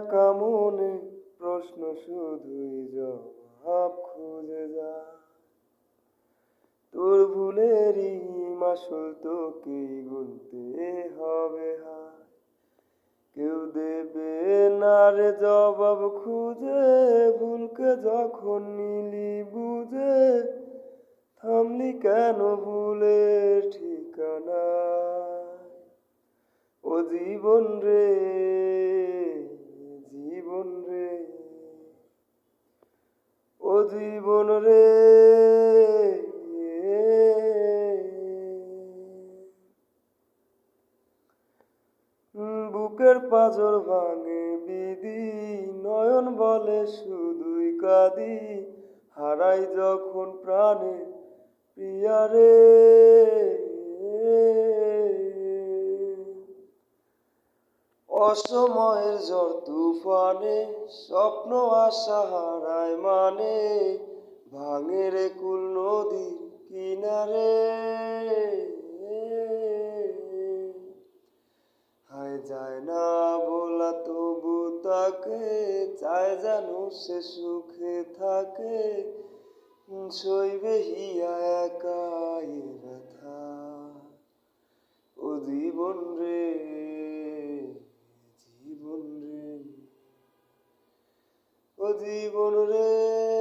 একা মনে প্রশ্ন শুধুই জবাব খুঁজে যায়। তোর ভুলেরই মাসুল তোকেই গুনতে হবে হায়। কেউ দেবে না রে জবাব খুঁজে, ভুলকে যখন নিলি বুঝে, থামলি কেন ভুলের ঠিকানায়। ও জীবন রে, জীবন রে, ও জীবন রে, বুকের পাঁজর ভাঙে বিধি, নয়ন বলে শুধুই কাঁদি, হারাই যখন প্রাণে প্রিয়ারে। অসময়ের ঝড় তুফানে স্বপ্ন আশা হারায় মানে, ভাঙে রে কুল নদীর কিনারে। হায় যায় না বলা তবু তাকে, চায় যেন সে সুখে থাকে, সইবে হিয়া একাই ব্যথা। ও জীবন রে, জীবন রে, ও জীবন রে।